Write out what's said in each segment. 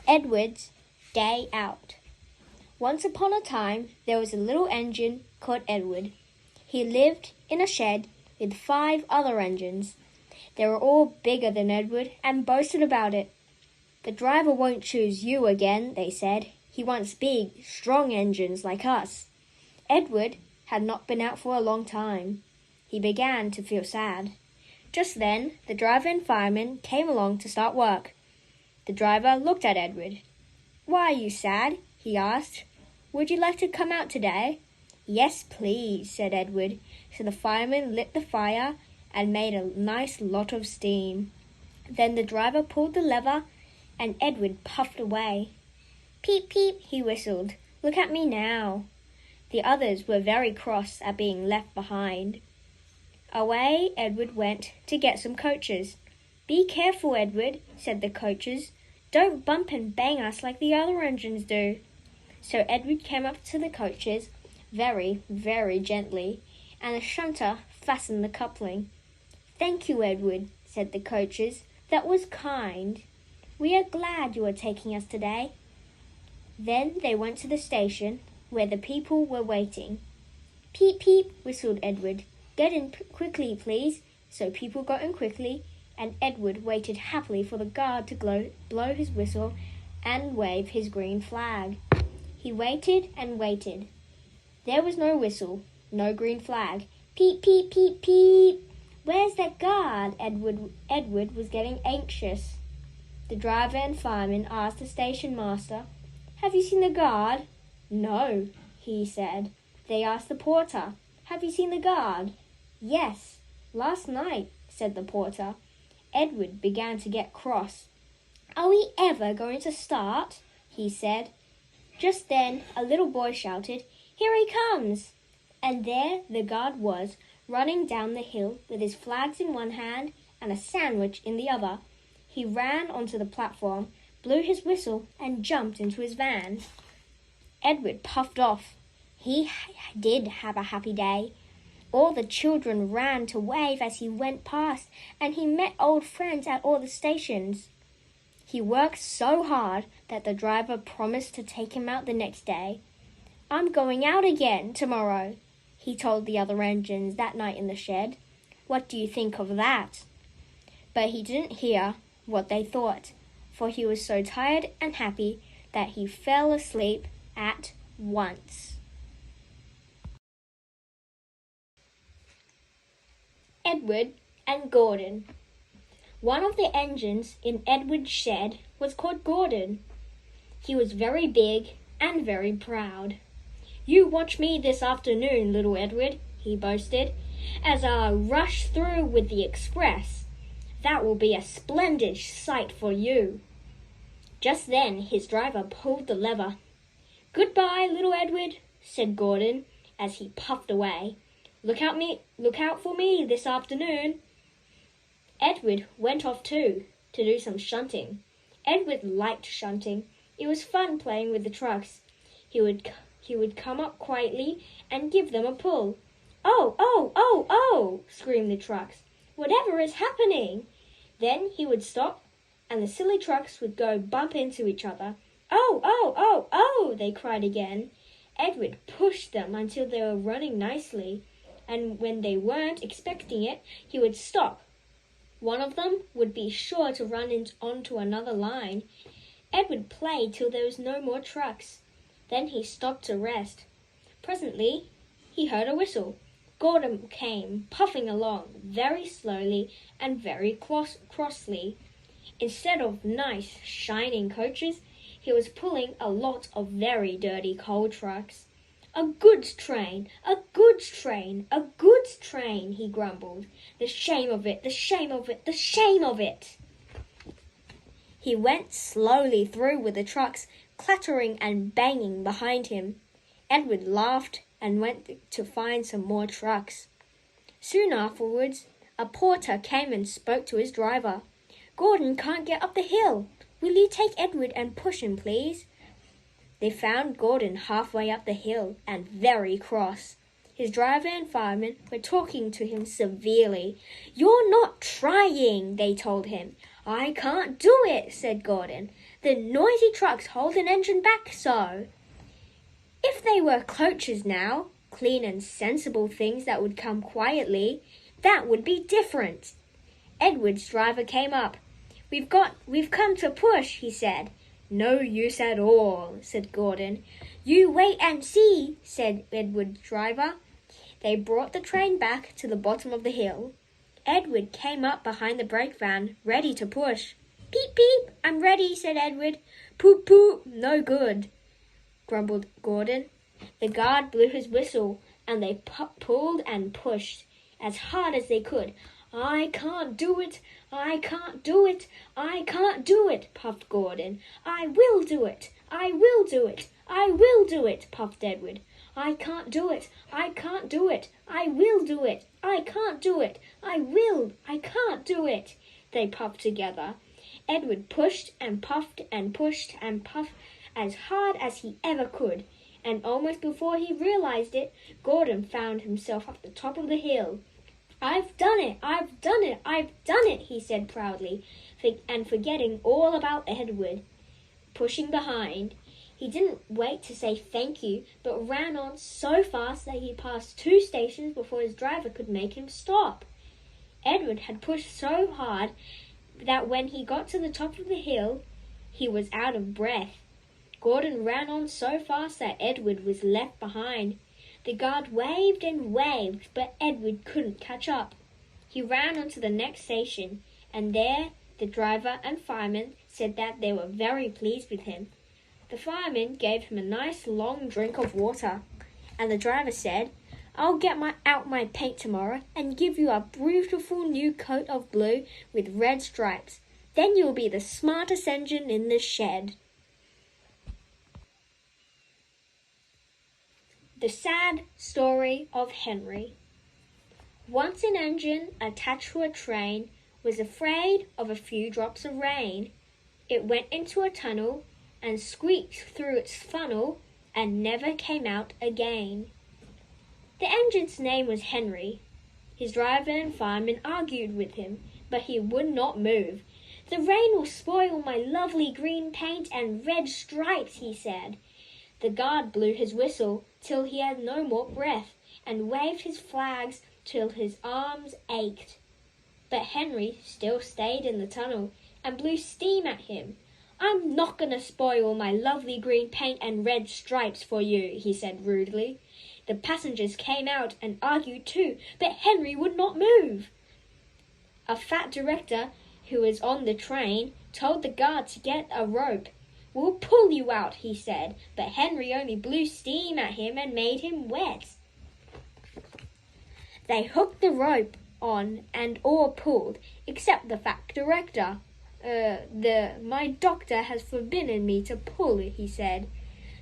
Edward's Day Out. Once upon a time, there was a little engine called Edward. He lived in a shed with 5 other engines. They were all bigger than Edward and boasted about it. "The driver won't choose you again," they said. "He wants big, strong engines like us." Edward had not been out for a long time. He began to feel sad. Just then, the driver and fireman came along to start work. The driver looked at Edward. "Why are you sad?" he asked. "Would you like to come out today?" "Yes, please," said Edward. So the fireman lit the fire and made a nice lot of steam. Then the driver pulled the lever and Edward puffed away. "Peep, peep," he whistled. "Look at me now." The others were very cross at being left behind. Away Edward went to get some coaches. "Be careful, Edward," said the coaches. "Don't bump and bang us like the other engines do." So Edward came up to the coaches very, very gently, and the shunter fastened the coupling. "Thank you, Edward," said the coaches. "That was kind. We are glad you are taking us today." Then they went to the station where the people were waiting. "Peep, peep," whistled Edward. "Get in quickly, please." So people got in quickly, and Edward waited happily for the guard to blow his whistle and wave his green flag. He waited and waited. There was no whistle, no green flag. "Peep, peep, peep, peep. Where's that guard?" Edward was getting anxious. The driver and fireman asked the station master, "Have you seen the guard?" "No," he said. They asked the porter, "Have you seen the guard?" "Yes, last night," said the porter. Edward began to get cross. "Are we ever going to start?" he said. Just then a little boy shouted, "Here he comes!" And there the guard was, running down the hill with his flags in one hand and a sandwich in the other. He ran onto the platform, blew his whistle, and jumped into his van. Edward puffed off. He did have a happy day. All the children ran to wave as he went past, and he met old friends at all the stations. He worked so hard that the driver promised to take him out the next day. "I'm going out again tomorrow," he told the other engines that night in the shed. What do you think of that? But he didn't hear what they thought, for he was so tired and happy that he fell asleep at once. Edward and Gordon. One of the engines in Edward's shed was called Gordon. He was very big and very proud. "You watch me this afternoon, little Edward," he boasted, "as I rush through with the express. That will be a splendid sight for you." Just then his driver pulled the lever. "Goodbye, little Edward," said Gordon as he puffed away. Look out for me this afternoon." Edward went off too, to do some shunting. Edward liked shunting. It was fun playing with the trucks. He would come up quietly and give them a pull. "Oh, oh, oh, oh!" screamed the trucks. "Whatever is happening?" Then he would stop, and the silly trucks would go bump into each other. "Oh, oh, oh, oh!" they cried again. Edward pushed them until they were running nicely, and when they weren't expecting it, he would stop. One of them would be sure to run onto another line. Edward played till there was no more trucks. Then he stopped to rest. Presently, he heard a whistle. Gordon came, puffing along, very slowly and very crossly. Instead of nice, shining coaches, he was pulling a lot of very dirty coal trucks. "A goods train, a goods train, a goods train," he grumbled. "The shame of it, the shame of it, the shame of it." He went slowly through with the trucks, clattering and banging behind him. Edward laughed and went to find some more trucks. Soon afterwards, a porter came and spoke to his driver. "Gordon can't get up the hill. Will you take Edward and push him, please?" They found Gordon halfway up the hill and very cross. His driver and fireman were talking to him severely. "You're not trying," they told him. "I can't do it," said Gordon. "The noisy trucks hold an engine back so." If they were coaches now, clean and sensible things that would come quietly, that would be different. Edward's driver came up. We've come to push," he said. "No use at all," said Gordon. "You wait and see," said Edward's driver. They brought the train back to the bottom of the hill. Edward came up behind the brake van, ready to push. "Peep, peep, I'm ready," said Edward. "Poop, poop, no good," grumbled Gordon. The guard blew his whistle, and they pulled and pushed as hard as they could. "I can't do it, I can't do it, I can't do it," puffed Gordon. "I will do it, I will do it, I will do it," puffed Edward. "I can't do it, I can't do it, I will do it, I can't do it, I can't do it," they puffed together. Edward pushed and puffed and pushed and puffed as hard as he ever could, and almost before he realized it, Gordon found himself up the top of the hill. "I've done it, I've done it, I've done it," he said proudly, and forgetting all about Edward pushing behind. He didn't wait to say thank you, but ran on so fast that he passed 2 stations before his driver could make him stop. Edward had pushed so hard that when he got to the top of the hill, he was out of breath. Gordon ran on so fast that Edward was left behind. The guard waved and waved, but Edward couldn't catch up. He ran on to the next station, and there the driver and fireman said that they were very pleased with him. The fireman gave him a nice long drink of water, and the driver said, "I'll get out my paint tomorrow and give you a beautiful new coat of blue with red stripes. Then you'll be the smartest engine in the shed." The Sad Story of Henry. Once an engine attached to a train was afraid of a few drops of rain. It went into a tunnel and squeaked through its funnel and never came out again. The engine's name was Henry. His driver and fireman argued with him, but he would not move. "The rain will spoil my lovely green paint and red stripes," he said. The guard blew his whistle till he had no more breath, and waved his flags till his arms ached. But Henry still stayed in the tunnel and blew steam at him. "I'm not going to spoil my lovely green paint and red stripes for you," he said rudely. The passengers came out and argued too, but Henry would not move. A fat director who was on the train told the guard to get a rope. "We'll pull you out," he said, but Henry only blew steam at him and made him wet. They hooked the rope on and all pulled, except the fat director. My doctor has forbidden me to pull," he said.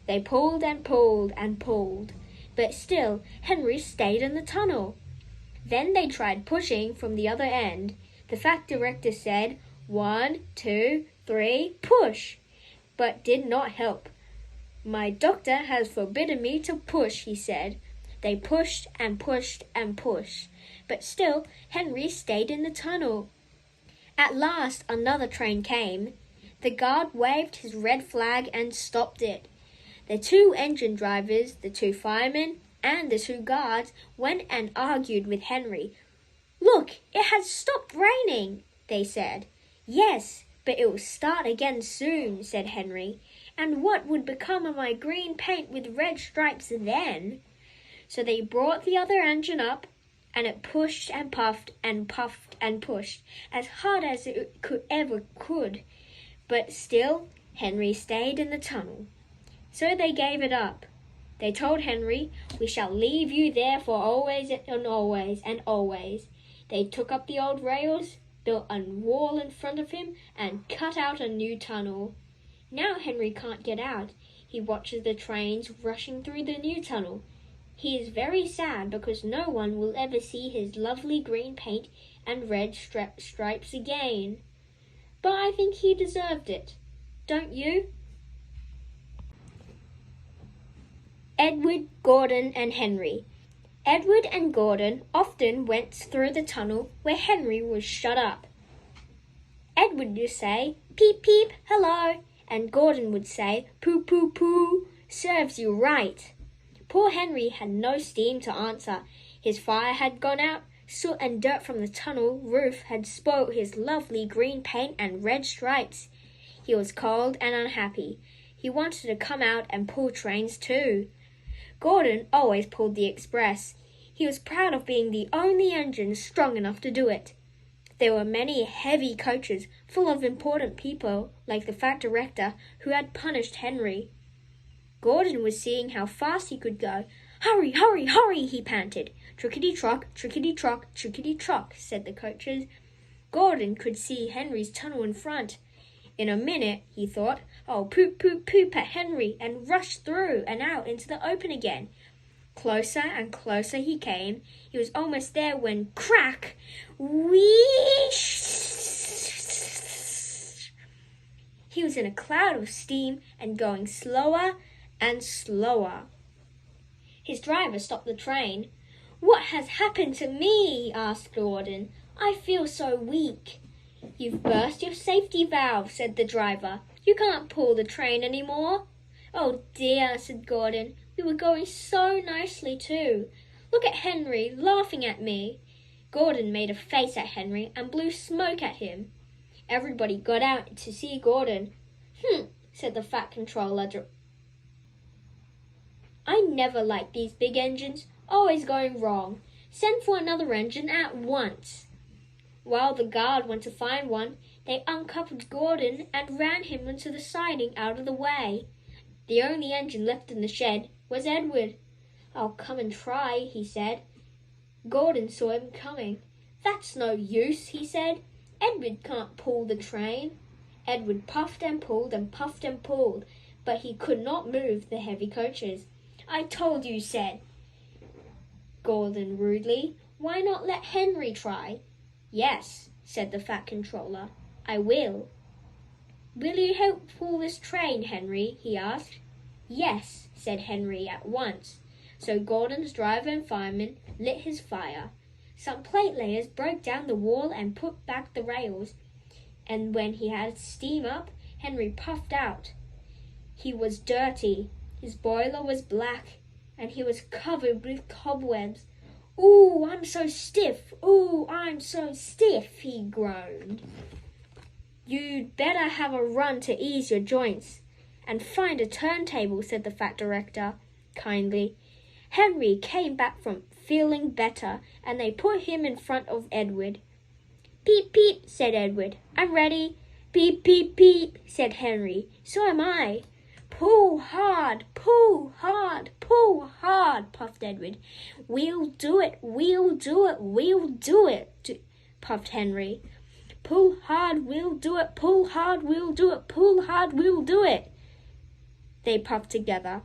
They pulled and pulled and pulled, but still Henry stayed in the tunnel. Then they tried pushing from the other end. The fat director said, 1, 2, 3, push, but did not help. "My doctor has forbidden me to push," he said. They pushed and pushed and pushed, but still Henry stayed in the tunnel. At last another train came. The guard waved his red flag and stopped it. The 2 engine drivers, the 2 firemen, and the 2 guards went and argued with Henry. "Look, it has stopped raining," they said. "Yes, but it will start again soon," said Henry. "And what would become of my green paint with red stripes then?" So they brought the other engine up, and it pushed and puffed and pushed as hard as it ever could. But still Henry stayed in the tunnel. So they gave it up. They told Henry, "We shall leave you there for always and always and always." They took up the old rails, built a wall in front of him, and cut out a new tunnel. Now Henry can't get out. He watches the trains rushing through the new tunnel. He is very sad because no one will ever see his lovely green paint and red stripes again. But I think he deserved it. Don't you? Edward, Gordon, and Henry. Edward and Gordon often went through the tunnel where Henry was shut up. Edward would say, "Peep, peep, hello," and Gordon would say, "Poo, poo, poo, serves you right." Poor Henry had no steam to answer. His fire had gone out. Soot and dirt from the tunnel roof had spoilt his lovely green paint and red stripes. He was cold and unhappy. He wanted to come out and pull trains too. Gordon always pulled the express. He was proud of being the only engine strong enough to do it. There were many heavy coaches full of important people, like the fat director who had punished Henry. Gordon was seeing how fast he could go. "Hurry, hurry, hurry," he panted. "Trickety-trock, trickety-trock, trickety-trock," said the coaches. Gordon could see Henry's tunnel in front. In a minute, he thought, "I'll poop, poop, poop at Henry," and rushed through and out into the open again. Closer and closer he came. He was almost there when, crack! Whoosh! He was in a cloud of steam and going slower and slower. His driver stopped the train. "What has happened to me?" asked Gordon. "I feel so weak." "You've burst your safety valve," said the driver. "You can't pull the train anymore." "Oh dear," said Gordon. "We were going so nicely too. Look at Henry laughing at me." Gordon made a face at Henry and blew smoke at him. Everybody got out to see Gordon. Said the fat controller. "I never liked these big engines, always going wrong. Send for another engine at once." While the guard went to find one, they uncoupled Gordon and ran him into the siding out of the way. The only engine left in the shed was Edward. "I'll come and try," he said. Gordon saw him coming. "That's no use," he said. "Edward can't pull the train." Edward puffed and pulled and puffed and pulled, but he could not move the heavy coaches. "I told you," said Gordon rudely. "Why not let Henry try?" "Yes," said the fat controller. "I will." "Will you help pull this train, Henry?" he asked. "Yes," said Henry at once. So Gordon's driver and fireman lit his fire. Some plate layers broke down the wall and put back the rails. And when he had steam up, Henry puffed out. He was dirty. His boiler was black, and he was covered with cobwebs. "Ooh, I'm so stiff! Ooh, I'm so stiff!" he groaned. "You'd better have a run to ease your joints and find a turntable," said the fat director kindly. Henry came back from feeling better, and they put him in front of Edward. "Peep, peep," said Edward. "I'm ready." "Peep, peep, peep," said Henry. "So am I." "Pull hard, pull hard, pull hard," puffed Edward. "We'll do it, we'll do it, we'll do it," puffed Henry. "Pull hard, we'll do it, pull hard, we'll do it, pull hard, we'll do it," they puffed together.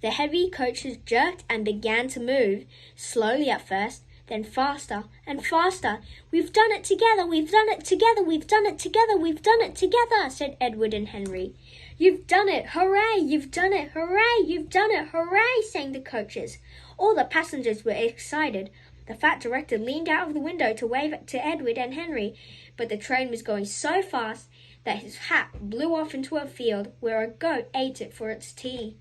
The heavy coaches jerked and began to move, slowly at first, then faster and faster. "We've done it together, we've done it together, we've done it together, we've done it together," said Edward and Henry. "You've done it, hooray, you've done it, hooray, you've done it, hooray," sang the coaches. All the passengers were excited. The fat director leaned out of the window to wave to Edward and Henry, but the train was going so fast that his hat blew off into a field where a goat ate it for its tea.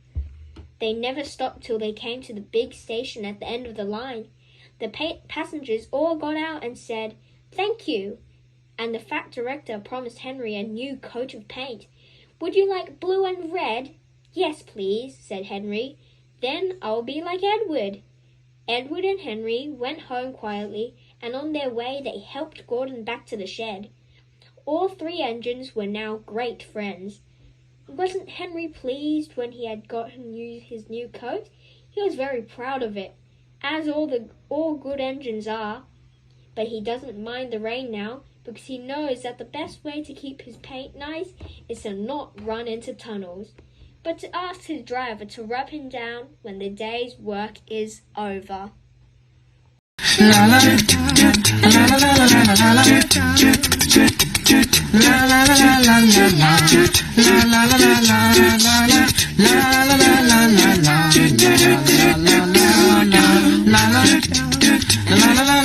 They never stopped till they came to the big station at the end of the line. The passengers all got out and said, "Thank you," and the fat director promised Henry a new coat of paint. "Would you like blue and red?" "Yes, please," said Henry. "Then I'll be like Edward." Edward and Henry went home quietly, and on their way they helped Gordon back to the shed. All three engines were now great friends. Wasn't Henry pleased when he had gotten his new coat? He was very proud of it, as all good engines are. But he doesn't mind the rain now, because he knows that the best way to keep his paint nice is to not run into tunnels, but to ask his driver to rub him down when the day's work is over. La la la la